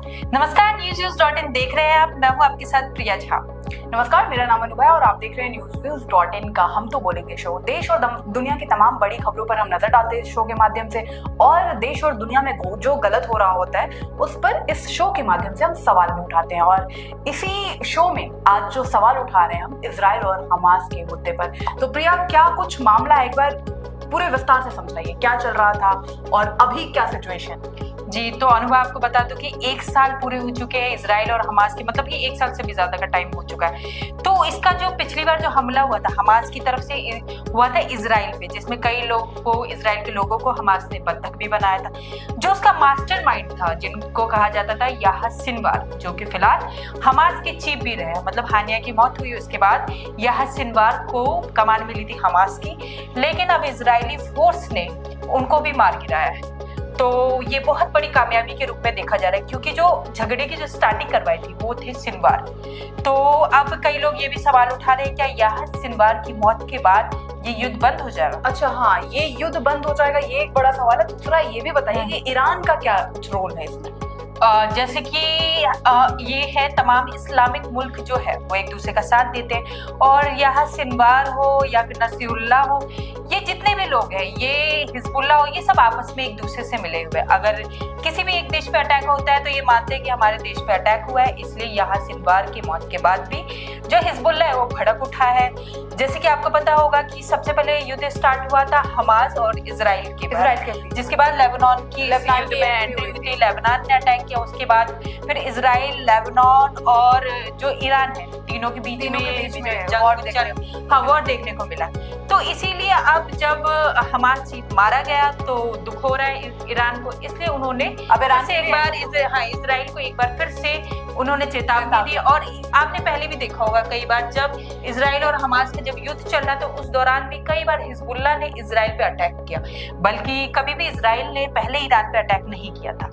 नमस्कार, न्यूज़.इन देख रहे हैं आप। मैं हूं आपके साथ प्रिया झा। नमस्कार, मेरा नाम अनुभव और आप देख रहे हैं न्यूज़.इन का हम तो बोलेंगे शो। देश और दुनिया की तमाम बड़ी खबरों पर हम नजर डालते हैं इस शो के माध्यम से, और देश और दुनिया में जो गलत हो रहा होता है उस पर इस शो के माध्यम से हम सवाल भी उठाते हैं। और इसी शो में आज जो सवाल उठा रहे हैं हम इजराइल और हमास के मुद्दे पर। तो प्रिया, क्या कुछ मामला है, एक बार पूरे विस्तार से समझाइए, क्या चल रहा था और अभी क्या सिचुएशन? जी, तो अनुभव आपको बता दूं कि 1 साल पूरे हो चुके हैं इजराइल और हमास के, मतलब कि 1 साल से भी ज्यादा का टाइम हो चुका है। तो इसका जो पिछली बार जो हमला हुआ था हमास की तरफ से हुआ था इजराइल पे, जिसमें कई लोग को, इजराइल के लोगों को हमास ने बंधक भी बनाया था। जो उसका मास्टरमाइंड था, जिनको कहा जाता था याह्या सिनवार, जो कि फिलहाल हमास के चीफ भी रहे, मतलब हानिया की मौत हुई उसके बाद याह्या सिनवार को कमान मिली थी हमास की, लेकिन अब इजरायली फोर्स ने उनको भी मार गिराया है। तो ये बहुत बड़ी कामयाबी के रूप में देखा जा रहा है, क्योंकि जो झगड़े की जो स्टार्टिंग करवाई थी वो थे सिनवार। तो अब कई लोग ये भी सवाल उठा रहे हैं, क्या याह्या सिनवार की मौत के बाद ये युद्ध बंद हो जाएगा? अच्छा, हाँ, ये युद्ध बंद हो जाएगा, ये एक बड़ा सवाल है। दूसरा ये भी बताइए कि ईरान का क्या कुछ रोल है इसमें? जैसे कि ये है, तमाम इस्लामिक मुल्क जो है वो एक दूसरे का साथ देते हैं, और याह्या सिनवार हो या फिर नसीरुल्लाह हो, ये जितने भी लोग हैं, ये हिजबुल्लाह हो, ये सब आपस में एक दूसरे से मिले हुए। अगर किसी भी एक देश पे अटैक होता है तो ये मानते हैं कि हमारे देश पे अटैक हुआ है, इसलिए याह्या सिनवार की मौत के बाद भी जो हिजबुल्लाह है वो भड़क उठा है। जैसे कि आपको पता होगा कि सबसे पहले युद्ध स्टार्ट हुआ था हमास और इजराइल के बीच, जिसके बाद लेबनान की युद्ध में एंट्री हुई थी, लेबनान ने अटैक किया। उसके बाद फिर इजराइल, लेबनान और जो ईरान है, तीनों के बीच में वॉर देखने को मिला। तो इसीलिए अब जब हमास चीफ मारा गया तो दुख हो रहा है ईरान को, इसलिए उन्होंने अब ईरान से एक बार इजराइल को एक बार फिर से उन्होंने चेतावनी दी। और आपने पहले भी देखा होगा कई बार जब इजराइल और हमास का जब युद्ध चल रहा तो उस दौरान भी कई बार हिजबुल्लाह ने इजराइल पे अटैक किया, बल्कि कभी भी इजराइल ने पहले ईरान पे अटैक नहीं किया था।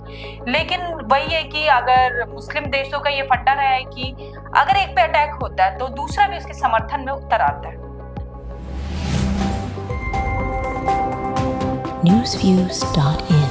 लेकिन वही है कि अगर मुस्लिम देशों का ये फंडा रहा है कि अगर एक पे अटैक होता है तो दूसरा भी उसके समर्थन में उतर आता है। newsviews.in